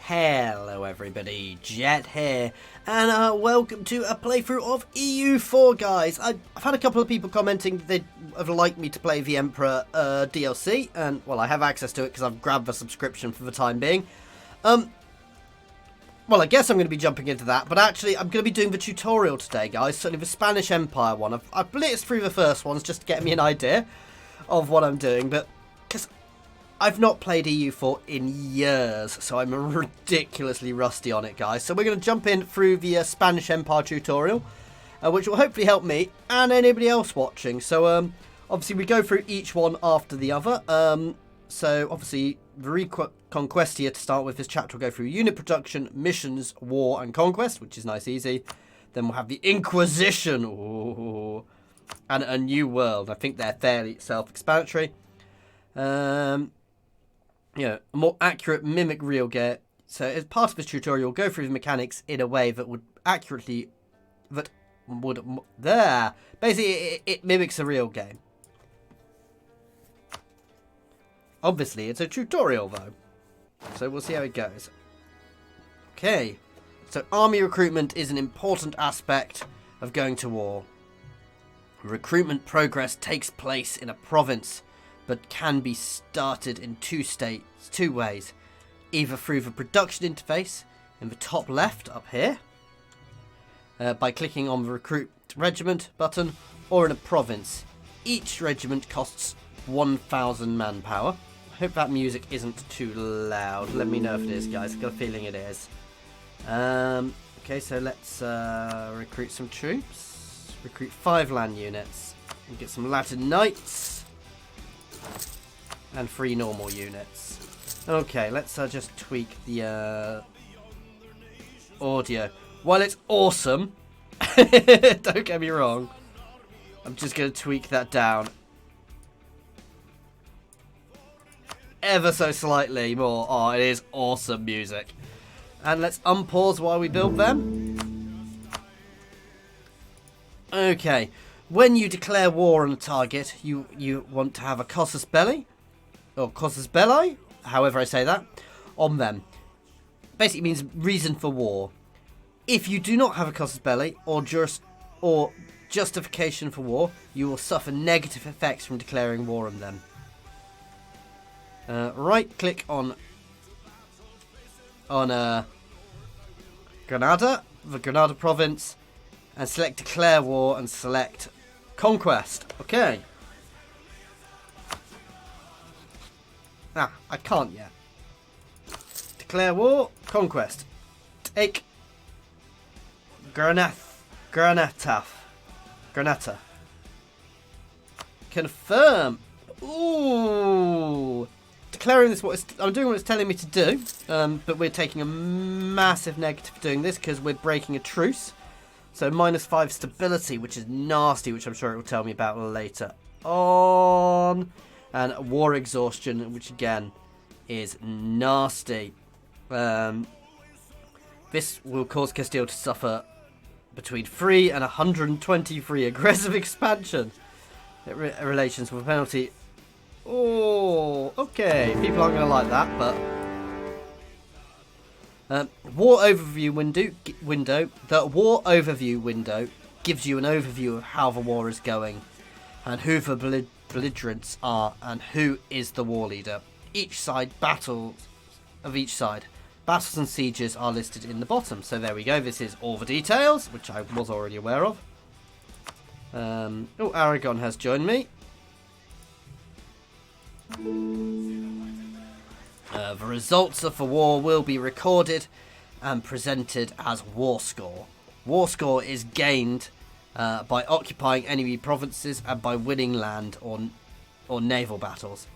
Hello everybody, Jet here, and welcome to a playthrough of EU4, guys. I've had a couple of people commenting they'd have liked me to play the Emperor DLC, and well, I have access to it because I've grabbed the subscription for the time being. Well, I guess I'm going to be jumping into that, but actually I'm going to be doing the tutorial today, guys, certainly the Spanish Empire one. I've blitzed through the first ones just to get me an idea of what I'm doing, but because I've not played EU4 in years, so I'm ridiculously rusty on it, guys. So we're going to jump in through the Spanish Empire tutorial, which will hopefully help me and anybody else watching. So obviously we go through each one after the other. So obviously the conquest here to start with. This chapter will go through unit production, missions, war and conquest, which is nice easy. Then we'll have the Inquisition. Ooh, and a new world. I think they're fairly self-explanatory. A more accurate mimic real game. So as part of this tutorial, we'll go through the mechanics in a way that would accurately, basically it mimics a real game. Obviously, it's a tutorial though, so we'll see how it goes. Okay, so army recruitment is an important aspect of going to war. Recruitment progress takes place in a province, but can be started in two ways. Either through the production interface in the top left up here, by clicking on the recruit regiment button, or in a province. Each regiment costs 1,000 manpower. I hope that music isn't too loud. Let me know if it is, guys. I've got a feeling it is. Okay, so let's recruit some troops. Recruit 5 land units. And get some Latin knights. And 3 normal units. Okay, let's just tweak the audio. While it's awesome, don't get me wrong, I'm just going to tweak that down ever so slightly more. Oh, it is awesome music. And let's unpause while we build them. Okay, when you declare war on a target, you want to have a casus belli, or casus belli, however I say that, on them. Basically means reason for war. If you do not have a casus belli or justification for war, you will suffer negative effects from declaring war on them. Right click on Granada, the Granada province, and select declare war and select conquest. Okay. I can't yet. Declare war, conquest. Take Granada. Confirm. Ooh. Declaring this, I'm doing what it's telling me to do, but we're taking a massive negative for doing this because we're breaking a truce. So -5 stability, which is nasty, which I'm sure it will tell me about later on. And war exhaustion, which again is nasty. This will cause Castile to suffer between 3 and 123 aggressive expansion. Relations with a penalty. Oh, okay. People aren't going to like that, but war overview window. The war overview window gives you an overview of how the war is going and who the belligerents are and who is the war leader. Battles and sieges are listed in the bottom. So there we go. This is all the details, which I was already aware of. Aragon has joined me. The results of the war will be recorded and presented as war score. War score is gained by occupying enemy provinces and by winning land or naval battles.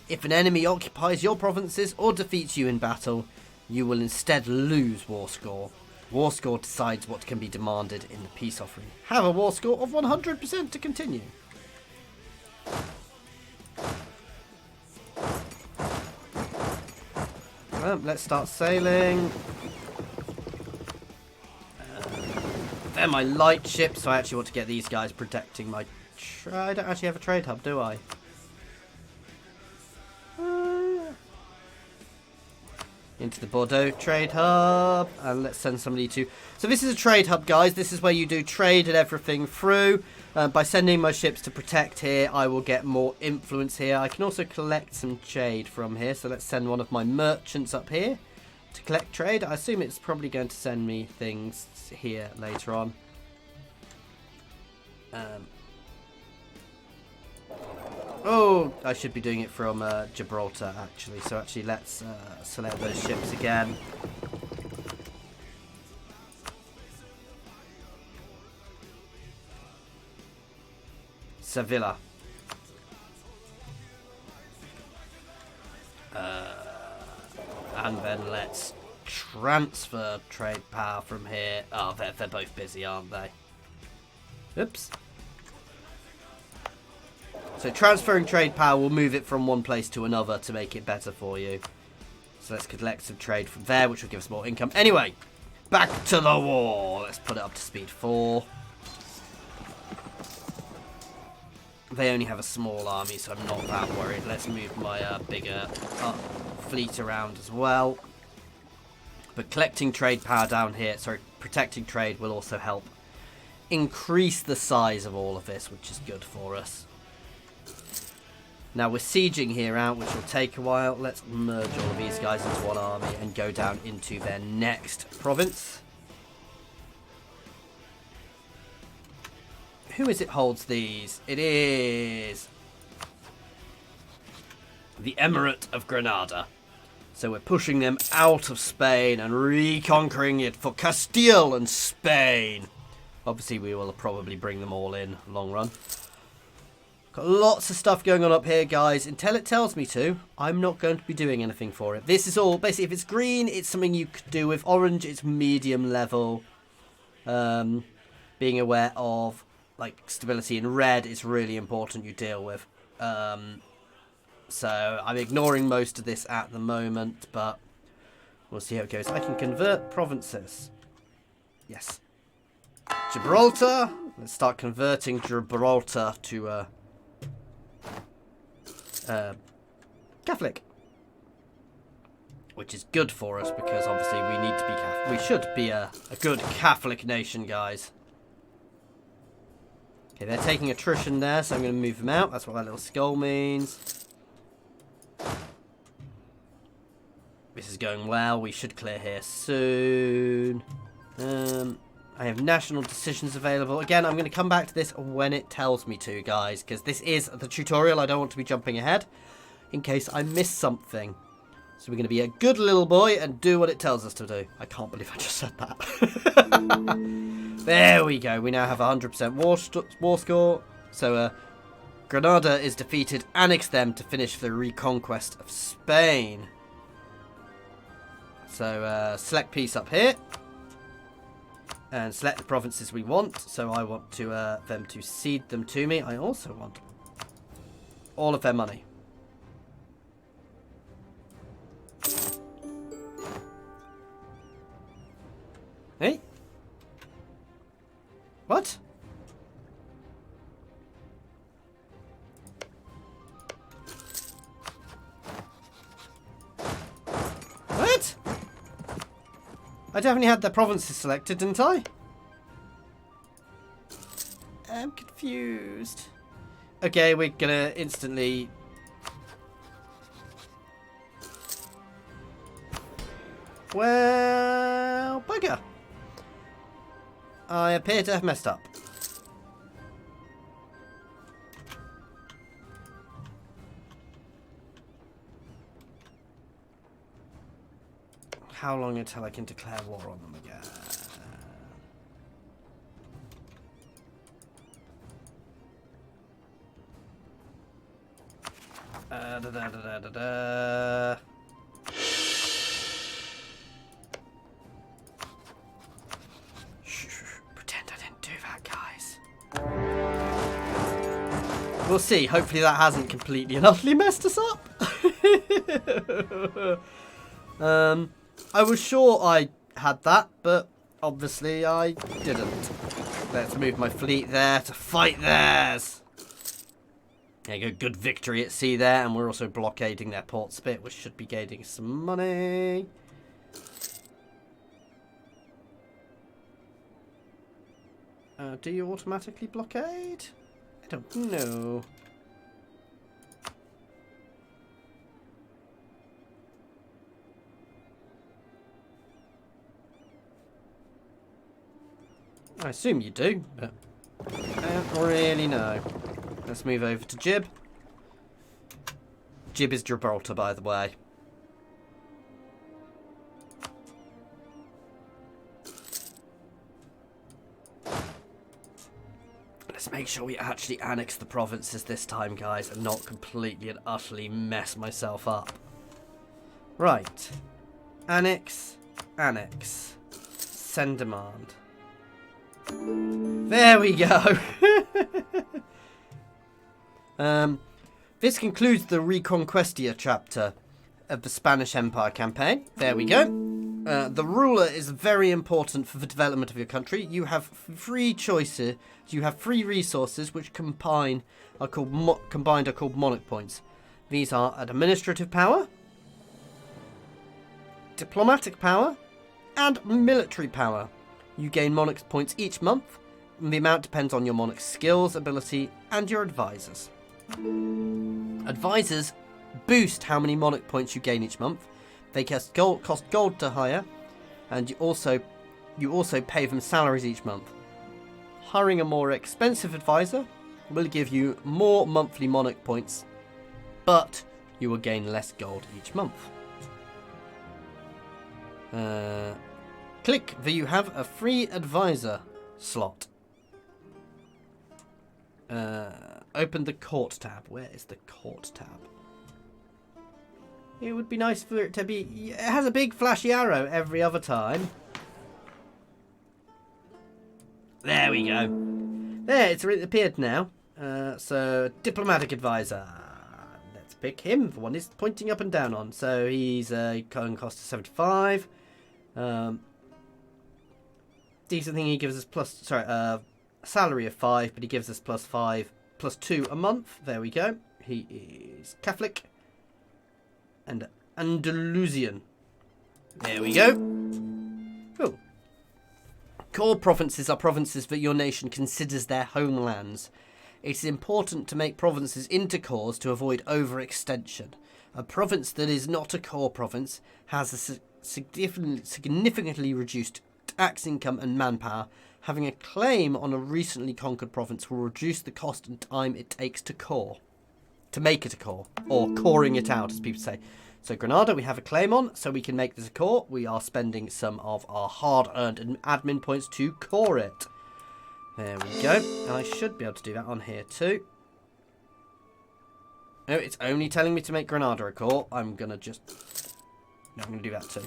If an enemy occupies your provinces or defeats you in battle, you will instead lose war score. War score decides what can be demanded in the peace offering. Have a war score of 100% to continue. Let's start sailing. They're my light ships, so I actually want to get these guys protecting my... I don't actually have a trade hub, do I? into the Bordeaux trade hub, and let's send somebody to... So this is a trade hub, guys. This is where you do trade and everything through. By sending my ships to protect here, I will get more influence here. I can also collect some trade from here, so let's send one of my merchants up here to collect trade. I assume it's probably going to send me things here later on. Oh, I should be doing it from Gibraltar, actually. So actually, let's select those ships again. Sevilla. And then let's transfer trade power from here. Oh, they're both busy, aren't they? Oops. So transferring trade power will move it from one place to another to make it better for you. So let's collect some trade from there, which will give us more income. Anyway, back to the war. Let's put it up to speed 4. They only have a small army, so I'm not that worried. Let's move my bigger fleet around as well. But collecting trade power down here, sorry, protecting trade will also help increase the size of all of this, which is good for us. Now we're sieging here out, which will take a while. Let's merge all of these guys into one army and go down into their next province. Who is it holds these? It is the Emirate of Granada. So we're pushing them out of Spain and reconquering it for Castile and Spain. Obviously we will probably bring them all in long run. Got lots of stuff going on up here, guys. Until it tells me to, I'm not going to be doing anything for it. This is all, basically, if it's green, it's something you could do with. Orange, it's medium level. Being aware of, like, stability. In red, it's really important you deal with. So, I'm ignoring most of this at the moment, but we'll see how it goes. I can convert provinces. Yes. Gibraltar. Let's start converting Gibraltar to... Catholic, which is good for us because obviously we need to be Catholic. We should be a good Catholic nation, guys. Okay, they're taking attrition there, so I'm going to move them out. That's what that little skull means. This is going well. We should clear here soon. I have national decisions available. Again, I'm going to come back to this when it tells me to, guys, because this is the tutorial. I don't want to be jumping ahead in case I miss something. So we're going to be a good little boy and do what it tells us to do. I can't believe I just said that. There we go. We now have 100% war score. So Granada is defeated. Annex them to finish the reconquest of Spain. So select peace up here. And select the provinces we want. So I want to them to cede them to me. I also want all of their money. Hey? What? What? I definitely had the provinces selected, didn't I? I'm confused. Okay, we're gonna instantly... Well, bugger. I appear to have messed up. How long until I can declare war on them again? Pretend I didn't do that, guys. We'll see. Hopefully that hasn't completely and utterly messed us up. I was sure I had that, but obviously I didn't. Let's move my fleet there to fight theirs. There you go, good victory at sea there, and we're also blockading their port spit, which should be gaining some money. Do you automatically blockade? I don't know. I assume you do, but I don't really know. Let's move over to Jib. Jib is Gibraltar, by the way. Let's make sure we actually annex the provinces this time, guys, and not completely and utterly mess myself up. Right. Annex. Annex. Send demand. There we go. This concludes the Reconquestia chapter of the Spanish Empire campaign. There we go. The ruler is very important for the development of your country. You have free choices. You have free resources, which combined are called monarch points. These are administrative power, diplomatic power, and military power. You gain monarch points each month, and the amount depends on your monarch's skills, ability, and your advisors. Advisors boost how many monarch points you gain each month. They cost gold to hire, and you also pay them salaries each month. Hiring a more expensive advisor will give you more monthly monarch points, but you will gain less gold each month. Click that you have a free advisor slot. Open the court tab. Where is the court tab? It would be nice for it to be... It has a big flashy arrow every other time. There we go. There, it's appeared now. So, diplomatic advisor. Let's pick him. The one is pointing up and down on. So, he's a cost of 75. Decent thing, he gives us salary of 5, but he gives us +2 a month. There we go. He is Catholic and Andalusian. There we go. Cool. Core provinces are provinces that your nation considers their homelands. It is important to make provinces into cores to avoid overextension. A province that is not a core province has a significantly reduced tax income and manpower. Having a claim on a recently conquered province will reduce the cost and time it takes to make it a core, or coring it out, as people say. So Granada we have a claim on, so we can make this a core. We are spending some of our hard-earned admin points to core it. There we go. And I should be able to do that on here too. No, it's only telling me to make Granada a core. I'm going to do that too.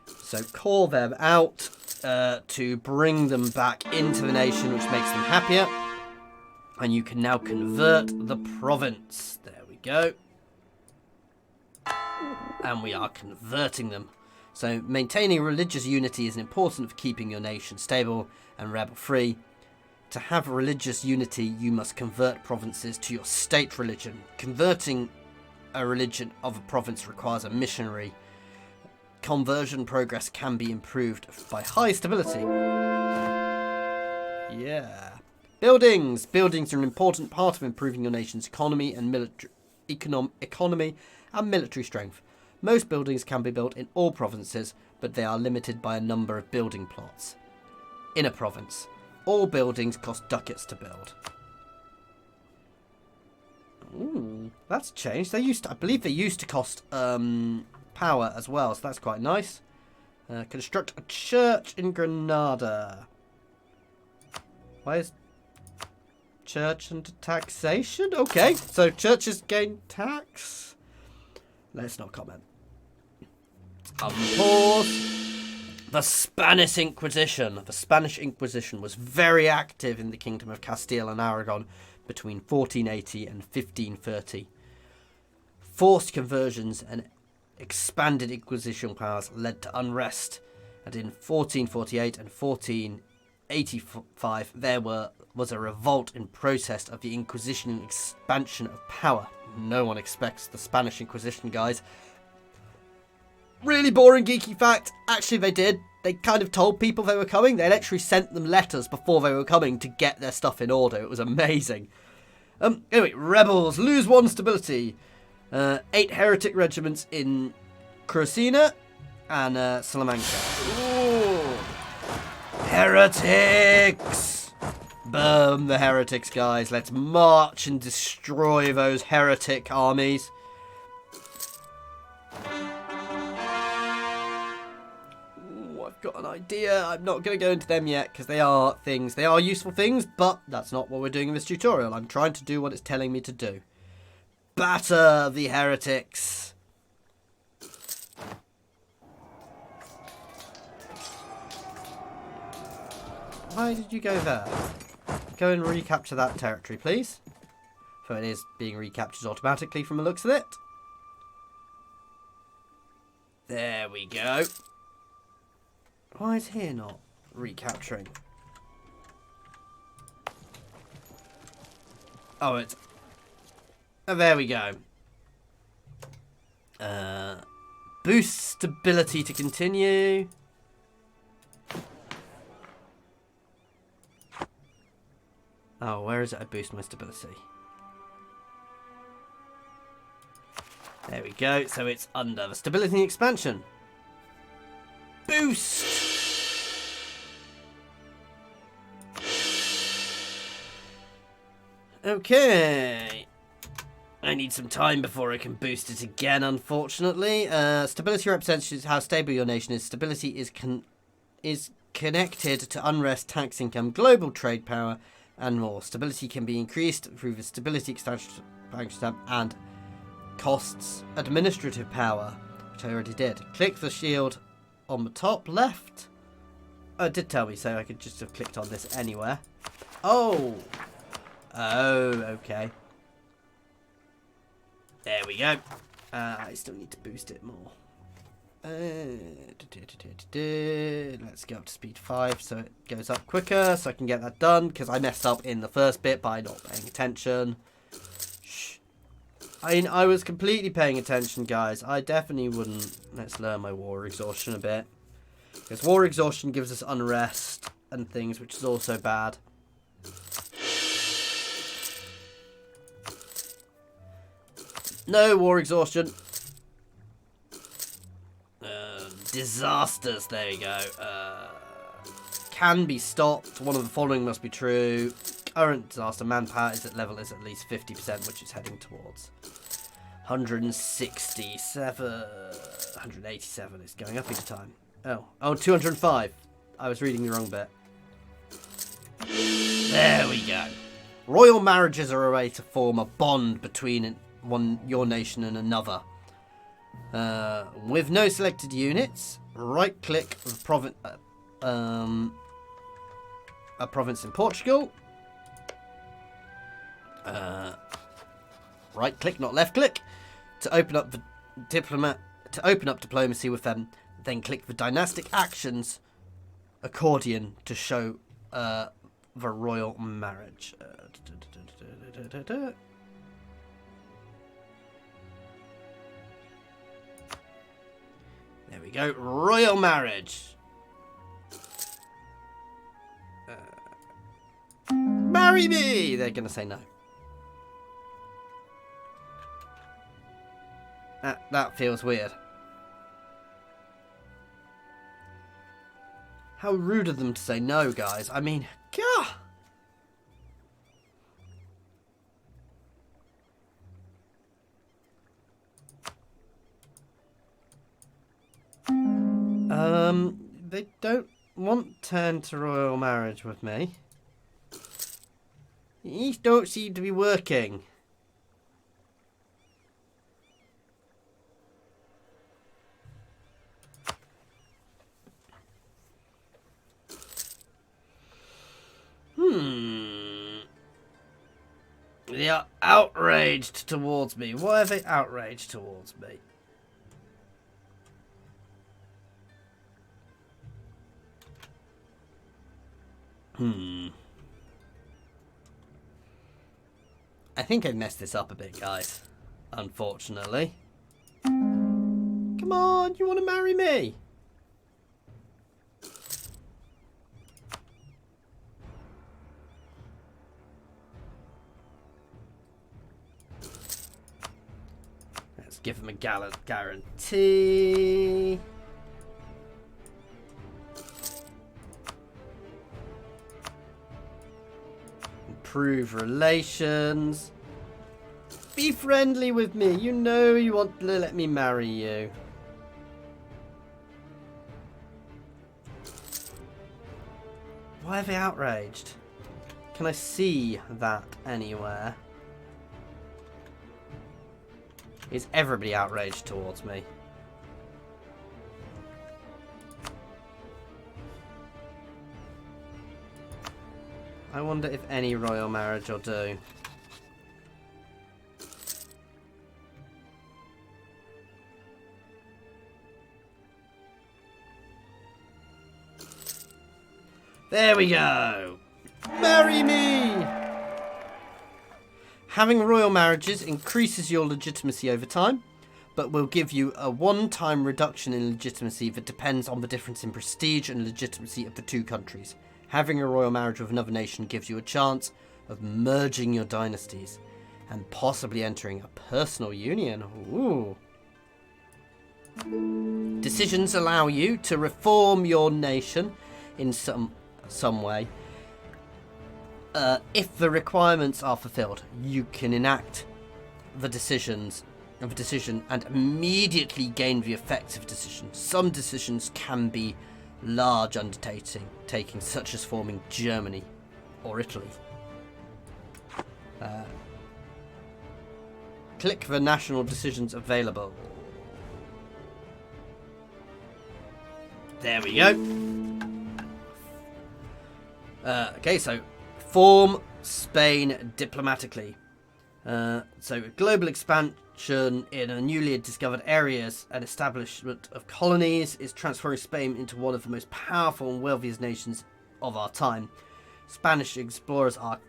So core them out to bring them back into the nation, which makes them happier. And you can now convert the province. There we go. And we are converting them. So maintaining religious unity is important for keeping your nation stable and rebel-free. To have religious unity, you must convert provinces to your state religion. Converting a religion of a province requires a missionary. Conversion progress can be improved by high stability. Yeah. Buildings. Buildings are an important part of improving your nation's economy and military strength. Most buildings can be built in all provinces, but they are limited by a number of building plots. In a province, all buildings cost ducats to build. Ooh, that's changed. I believe they used to cost power as well, so that's quite nice. Construct a church in Granada. Why is church and taxation? Okay, so churches gain tax. Let's not comment. Of course, the Spanish Inquisition. The Spanish Inquisition was very active in the Kingdom of Castile and Aragon between 1480 and 1530. Forced conversions and expanded Inquisition powers led to unrest, and in 1448 and 1485 there was a revolt in protest of the Inquisition expansion of power. No one expects the Spanish Inquisition, guys. Really boring geeky fact, actually they did. they kind of told people they were coming. They literally sent them letters before they were coming to get their stuff in order. It was amazing. Anyway, rebels lose 1 stability. 8 heretic regiments in Crusina and Salamanca. Ooh. Heretics! Burn the heretics, guys. Let's march and destroy those heretic armies. Ooh, I've got an idea. I'm not going to go into them yet because they are things. They are useful things, but that's not what we're doing in this tutorial. I'm trying to do what it's telling me to do. Batter the heretics. Why did you go there? Go and recapture that territory, please. So it is being recaptured automatically from the looks of it. There we go. Why is here not recapturing? Oh, it's... Oh, there we go. Boost stability to continue. Oh, where is it I boost my stability? There we go. So it's under the stability expansion. Boost! Okay. I need some time before I can boost it again, unfortunately. Stability represents how stable your nation is. Stability is connected to unrest, tax income, global trade power, and more. Stability can be increased through the stability expansion tab and costs administrative power, which I already did. Click the shield on the top left. Oh, it did tell me, so I could just have clicked on this anywhere. Oh. Oh, okay. There we go. I still need to boost it more. Let's go up to speed 5 so it goes up quicker so I can get that done, because I messed up in the first bit by not paying attention. Shh. I was completely paying attention, guys. I definitely wouldn't. Let's learn my war exhaustion a bit, because war exhaustion gives us unrest and things, which is also bad. No war exhaustion. Disasters, there you go. Can be stopped. One of the following must be true. Current disaster manpower is at least 50%, which is heading towards 167. 187 is going up each time. Oh, 205. I was reading the wrong bit. There we go. Royal marriages are a way to form a bond between your nation and another. With no selected units, right-click the a province in Portugal. Right-click, not left-click, to open up the diplomacy with them. Then click the dynastic actions accordion to show the royal marriage. There we go. Royal marriage. Marry me! They're going to say no. That feels weird. How rude of them to say no, guys. I mean, gah! They don't want turn to royal marriage with me. These don't seem to be working. They are outraged towards me. Why are they outraged towards me? I think I messed this up a bit, guys. Unfortunately. Come on, you want to marry me? a guarantee. Improve relations. Be friendly with me. You know you want to let me marry you. Why are they outraged? Can I see that anywhere? Is everybody outraged towards me? I wonder if any royal marriage will do. There we go! Marry me! Having royal marriages increases your legitimacy over time, but will give you a one-time reduction in legitimacy that depends on the difference in prestige and legitimacy of the two countries. Having a royal marriage with another nation gives you a chance of merging your dynasties and possibly entering a personal union. Ooh. Decisions allow you to reform your nation in some way. If the requirements are fulfilled, you can enact the decision and immediately gain the effects of decisions. Some decisions can be large undertakings, such as forming Germany or Italy. Click the national decisions available. There we go. Okay, so form Spain diplomatically. So global expansion in a newly discovered areas and establishment of colonies is transforming Spain into one of the most powerful and wealthiest nations of our time. Spanish explorers are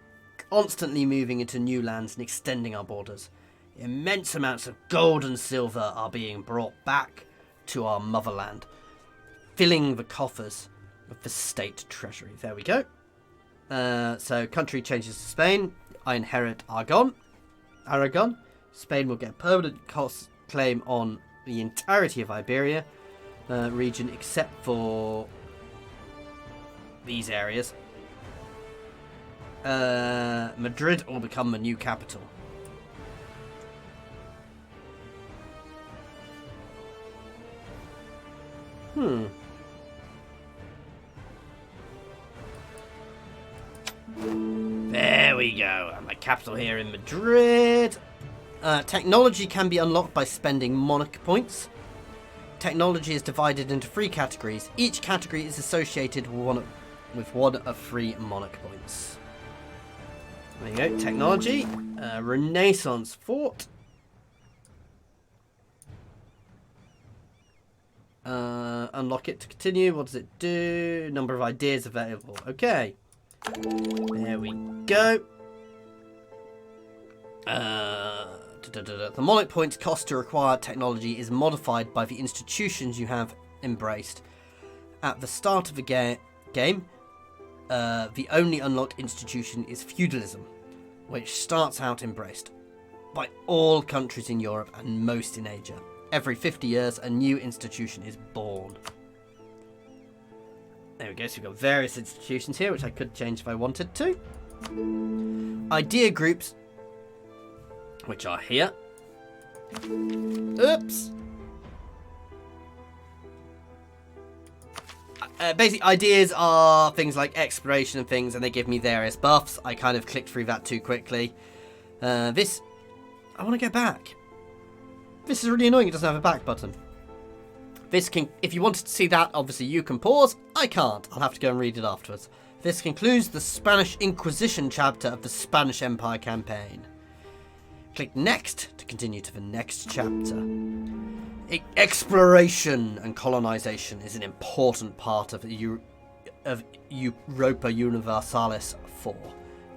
constantly moving into new lands and extending our borders. Immense amounts of gold and silver are being brought back to our motherland, filling the coffers of the state treasury. There we go. So country changes to Spain. I inherit Aragon. Spain will get a permanent claim on the entirety of Iberia region except for these areas. Madrid will become the new capital. There we go. And my capital here in Madrid. Technology can be unlocked by spending monarch points. Technology is divided into 3 categories. Each category is associated with one of 3 monarch points. There you go. Technology. Renaissance fort. Unlock it to continue. What does it do? Number of ideas available. Okay. There we go. The monarch points cost to acquire technology is modified by the institutions you have embraced. At the start of the game, the only unlocked institution is feudalism, which starts out embraced by all countries in Europe and most in Asia. Every 50 years, a new institution is born. There we go, so we've got various institutions here, which I could change if I wanted to. Idea groups, which are here. Oops. Basically, ideas are things like exploration and things, and they give me various buffs. I kind of clicked through that too quickly. This, I want to go back. This is really annoying, it doesn't have a back button. This can, if you wanted to see that, obviously you can pause. I can't. I'll have to go and read it afterwards. This concludes the Spanish Inquisition chapter of the Spanish Empire campaign. Click Next to continue to the next chapter. Exploration and colonization is an important part of Europa Universalis 4.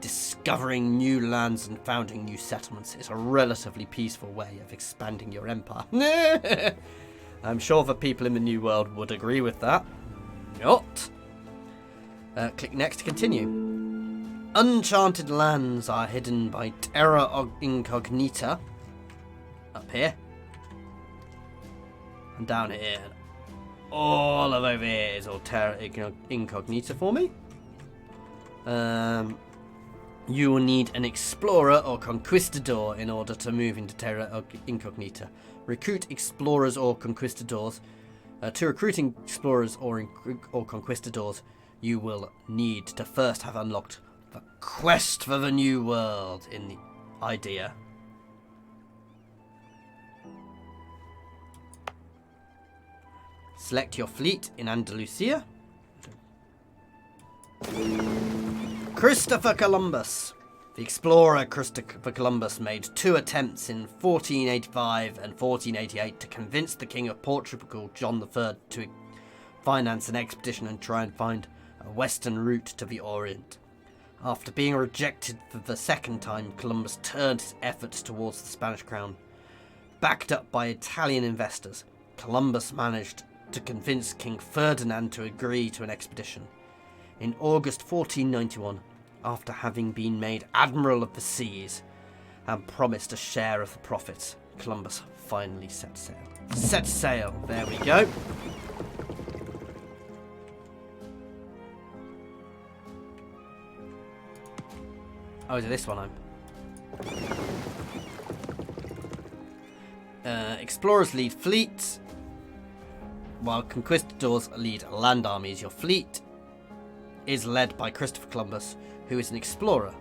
Discovering new lands and founding new settlements is a relatively peaceful way of expanding your empire. I'm sure the people in the New World would agree with that. Not. Click Next to continue. Uncharted lands are hidden by terra incognita. Up here. And down here, all of over here is all terra incognita for me. You will need an explorer or conquistador in order to move into terra incognita. Recruit explorers or conquistadors. To recruiting explorers or conquistadors, you will need to first have unlocked the quest for the new world in the idea. Select your fleet in Andalusia. Christopher Columbus. The explorer Christopher Columbus made 2 attempts in 1485 and 1488 to convince the King of Portugal, John III, to finance an expedition and try and find a western route to the Orient. After being rejected for the second time, Columbus turned his efforts towards the Spanish crown. Backed up by Italian investors, Columbus managed to convince King Ferdinand to agree to an expedition. In August 1491, after having been made Admiral of the Seas and promised a share of the profits, Columbus finally set sail. Set sail, there we go. Oh, is it this one? Explorers lead fleets, while conquistadors lead land armies. Your fleet is led by Christopher Columbus, who is an explorer.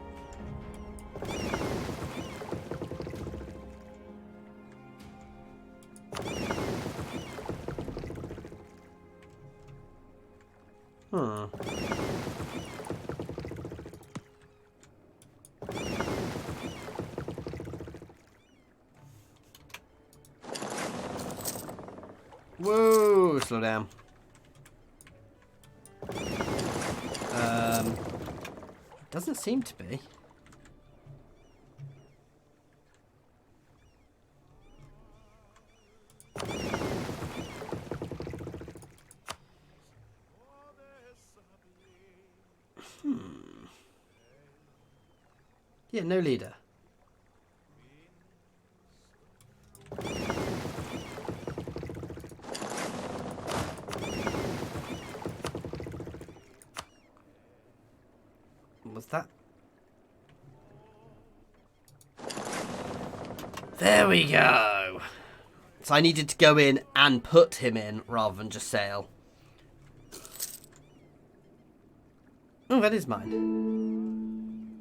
Whoa, slow down. Doesn't seem to be. Yeah, no leader. Was that? There we go. So I needed to go in and put him in rather than just sail. Oh, that is mine.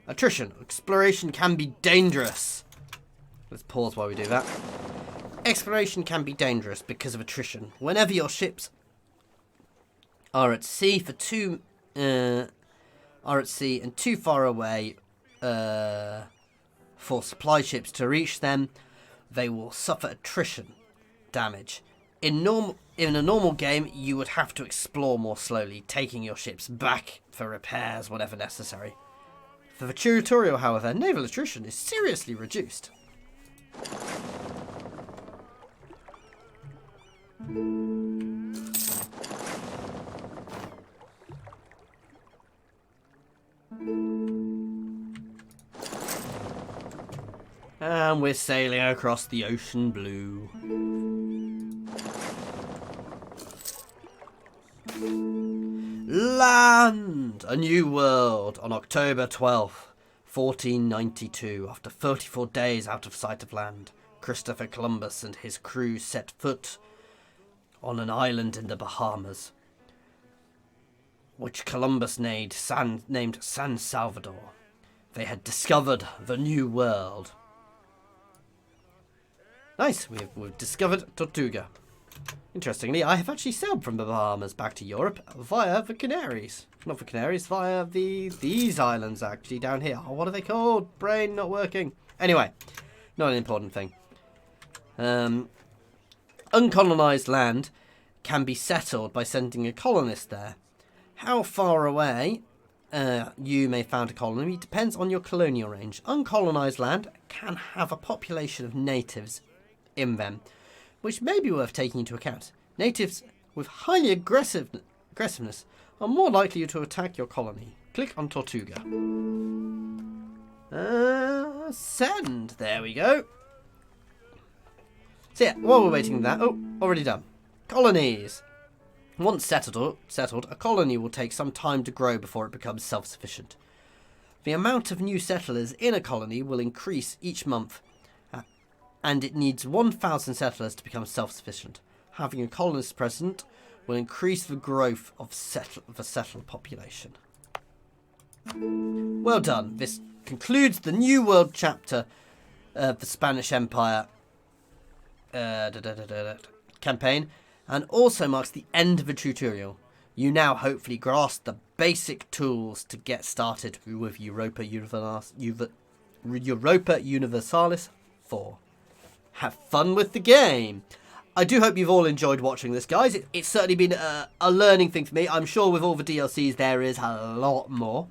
Attrition. Exploration can be dangerous. Let's pause while we do that. Exploration can be dangerous because of attrition. Whenever your ships are at sea and too far away for supply ships to reach them, they will suffer attrition damage. In a normal game, you would have to explore more slowly, taking your ships back for repairs whenever necessary. For the tutorial, however, naval attrition is seriously reduced. And we're sailing across the ocean blue. Land! A new world on October 12th, 1492. After 34 days out of sight of land, Christopher Columbus and his crew set foot on an island in the Bahamas, which Columbus named San Salvador. They had discovered the new world. Nice, we've discovered Tortuga. Interestingly, I have actually sailed from the Bahamas back to Europe via the Canaries. Not the Canaries, via these islands actually down here. Oh, what are they called? Brain not working. Anyway, not an important thing. Uncolonized land can be settled by sending a colonist there. How far away you may found a colony depends on your colonial range. Uncolonized land can have a population of natives in them, which may be worth taking into account. Natives with highly aggressiveness are more likely to attack your colony. Click on Tortuga. Send. There we go. So yeah, while we're waiting for that, oh, already done. Colonies. Once settled, a colony will take some time to grow before it becomes self-sufficient. The amount of new settlers in a colony will increase each month, and it needs 1,000 settlers to become self-sufficient. Having a colonist present will increase the growth of the settled population. Well done. This concludes the New World chapter of the Spanish Empire campaign, and also marks the end of the tutorial. You now hopefully grasp the basic tools to get started with Europa Universalis 4. Have fun with the game. I do hope you've all enjoyed watching this, guys. It's certainly been a learning thing for me. I'm sure with all the DLCs there is a lot more.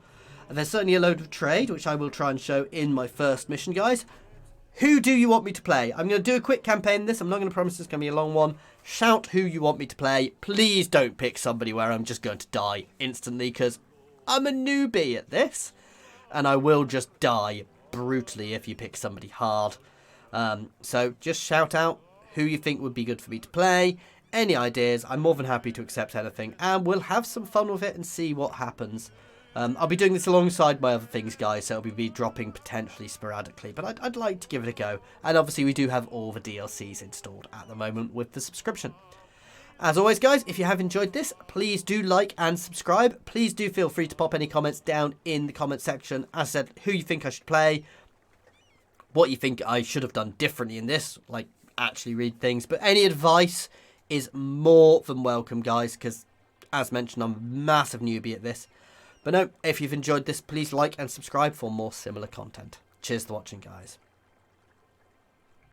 And there's certainly a load of trade, which I will try and show in my first mission, guys. Who do you want me to play? I'm going to do a quick campaign in this. I'm not going to promise it's going to be a long one. Shout who you want me to play. Please don't pick somebody where I'm just going to die instantly, because I'm a newbie at this. And I will just die brutally if you pick somebody hard. So just shout out who you think would be good for me to play. Any ideas, I'm more than happy to accept anything. And we'll have some fun with it and see what happens. I'll be doing this alongside my other things, guys, so it'll be dropping potentially sporadically. But I'd like to give it a go. And obviously we do have all the DLCs installed at the moment with the subscription. As always, guys, if you have enjoyed this, please do like and subscribe. Please do feel free to pop any comments down in the comment section. As I said, who you think I should play, what you think I should have done differently in this, like actually read things. But any advice is more than welcome, guys, because as mentioned, I'm a massive newbie at this. But no, if you've enjoyed this, please like and subscribe for more similar content. Cheers for watching, guys.